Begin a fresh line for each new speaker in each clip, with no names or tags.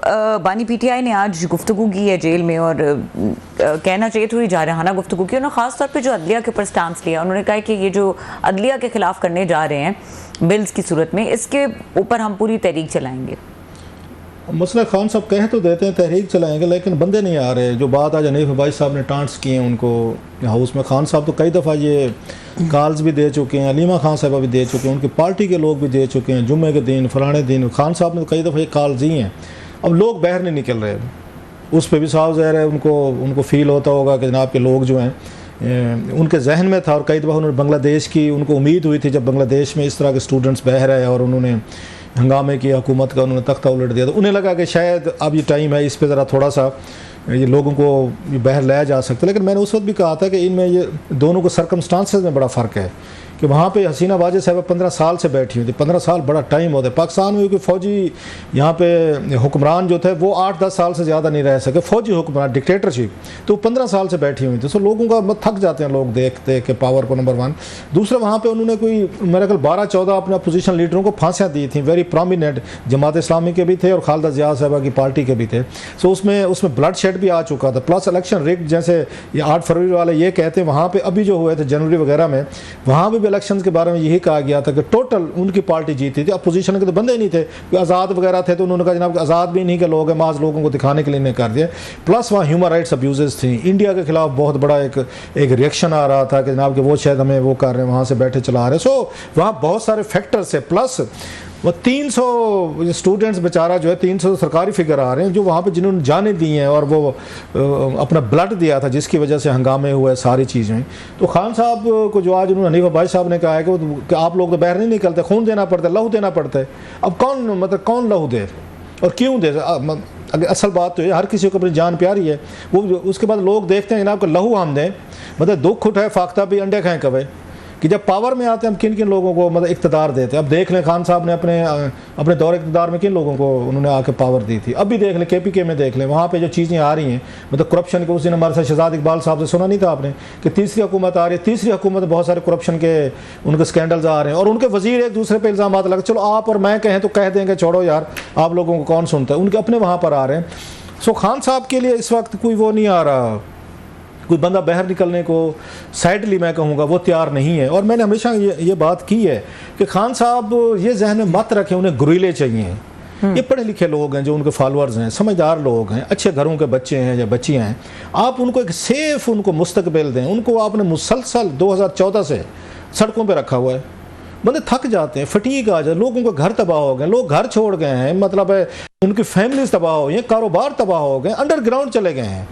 बानी पीटीआई ने आज गुफ्तगू की है जेल में और कहना चाहिए थोड़ी जारहाना गुफ्तगू की। उन्होंने खास तौर पे जो अदलिया के ऊपर स्टांस लिया, उन्होंने कहा कि ये जो अदलिया के खिलाफ करने जा रहे हैं बिल्स की सूरत में, इसके ऊपर हम पूरी तहरीक चलाएंगे।
मसला खान साहब कह तो देते हैं तहरीक चलाएंगे, लेकिन बंदे नहीं आ रहे। जो बात आज हनीफ भाई साहब ने टांट्स किए हैं उनको हाउस में, खान साहब तो कई दफ़ा ये कॉल्स भी दे चुके हैं, अलीमा खान साहब भी दे चुके हैं, उनकी पार्टी के लोग भी दे चुके हैं, जुम्मे के दिन फलाने दिन खान साहब ने तो कई दफ़ा ये कॉल्स दी हैं। अब लोग बाहर नहीं निकल रहे, उस पर भी साफ ज़ाहिर है उनको फ़ील होता होगा कि जनाब के लोग जो हैं उनके जहन में था। और कई दफ़ा उन्होंने बांग्लादेश की उनको उम्मीद हुई थी, जब बांग्लादेश में इस तरह के स्टूडेंट्स बह रहे और उन्होंने हंगामे की हुकूमत का उन्होंने तख्ता उलट दिया, तो उन्हें लगा कि शायद अब ये टाइम है, इस पे ज़रा थोड़ा सा ये लोगों को बाहर लाया जा सकता है। लेकिन मैंने उस वक्त भी कहा था कि इनमें ये दोनों को सर्कमस्टांसेस में बड़ा फ़र्क है कि वहाँ पे हसीना वाजेद साहब 15 साल से बैठी हुई थी। 15 साल बड़ा टाइम होता है। पाकिस्तान में कोई फ़ौजी यहाँ पे हुक्मरान जो थे वो 8-10 साल से ज़्यादा नहीं रह सके, फ़ौजी हुक्मरान डिक्टेटरशिप, तो 15 साल से बैठी हुई थी। सो लोगों का मत थक जाते हैं लोग देख देख के पावर को, नंबर वन। दूसरा, वहाँ पे उन्होंने कोई मेरे ख्याल 12-14 अपने अपोजिशन लीडरों को फांसियाँ दी थी, वेरी प्रोमिनेंट, जमात इस्लामी के भी थे और खालिदा ज़िया साहबा की पार्टी के भी थे। सो उसमें ब्लड शेड भी आ चुका था, प्लस इलेक्शन रिग्ड, जैसे ये 8 फरवरी वाले ये कहते हैं। वहाँ पर अभी जो हुए थे जनवरी वगैरह में, वहाँ भी इलेक्शन के बारे में यही कहा गया था कि टोटल उनकी पार्टी जीती थी, अपोजिशन के तो बंदे ही नहीं थे। आज़ाद वगैरह थे तो उन्होंने कहा जनाब आज़ाद भी नहीं के लोग हैं, माज लोगों को दिखाने के लिए नहीं कर दिया। प्लस वहाँ ह्यूमन राइट्स अब्यूजेस थी, इंडिया के खिलाफ बहुत बड़ा एक रिएक्शन आ रहा था कि जनाब कि वो शायद हमें वो कर रहे हैं, वहाँ से बैठे चला रहे हैं। सो वहाँ बहुत सारे फैक्टर्स है। प्लस वो 300 स्टूडेंट्स बेचारा जो है, 300 सरकारी फिगर आ रहे हैं जो वहाँ पे जिन्होंने जाने दी हैं और वो अपना ब्लड दिया था, जिसकी वजह से हंगामे हुए सारी चीज़ें। तो खान साहब को जो आज उन्होंने हनीफ भाई साहब ने कहा है कि आप लोग तो बाहर नहीं निकलते, खून देना पड़ता है, लहू देना पड़ता है। अब कौन लहू दे और क्यों दे? अगर असल बात तो है हर किसी को अपनी जान प्यारी है। वो उसके बाद लोग देखते हैं जनाब को लहू हम दें, मतलब दुख उठाए फाख्ता भी अंडे खाएँ कवे, कि जब पावर में आते हैं हम किन किन लोगों को मतलब इक़्तिदार देते हैं। अब देख लें खान साहब ने अपने दौर इक़्तिदार में किन लोगों को उन्होंने आके पावर दी थी। अब भी देख लें KPK में देख लें, वहाँ पे जो चीज़ें आ रही हैं, मतलब करप्शन के। उस दिन हमारे साथ शहजाद इकबाल साहब से सुना नहीं था आपने कि तीसरी हुकूमत आ रही है, तीसरी हुकूमत में बहुत सारे करप्शन के उनके स्कैंडल्स आ रहे हैं और उनके वजीर एक दूसरे पर इल्ज़ाम लगे। चलो आप और मैं कहें तो कह देंगे छोड़ो यार, आप लोगों को कौन सुनता है, उनके अपने वहाँ पर आ रहे हैं। सो खान साहब के लिए इस वक्त कोई वो नहीं आ रहा, कोई बंदा बाहर निकलने को साइडली मैं कहूँगा वो तैयार नहीं है। और मैंने हमेशा ये बात की है कि खान साहब ये जहन में मत रखें उन्हें गुरीले चाहिए। ये पढ़े लिखे लोग हैं जो उनके फॉलोअर्स हैं, समझदार लोग हैं, अच्छे घरों के बच्चे हैं या बच्चियाँ हैं। आप उनको एक सेफ उनको मुस्तकबिल दें। उनको आपने मुसलसल 2014 से सड़कों पर रखा हुआ है, बंदे थक जाते हैं, फटीक आ जाए, लोगों के घर तबाह हो गए, लोग घर छोड़ गए हैं, मतलब है उनकी फैमिलीज तबाह हो गई, कारोबार तबाह हो गए, अंडरग्राउंड चले गए हैं।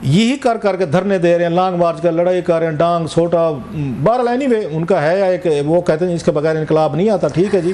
यही कर करके धरने दे रहे हैं, लॉन्ग मार्च कर लड़ाई कर रहे हैं, डांग सोटा। बहरहाल एनीवे उनका है एक, वो कहते हैं इसके बगैर इनकलाब नहीं आता। ठीक है जी।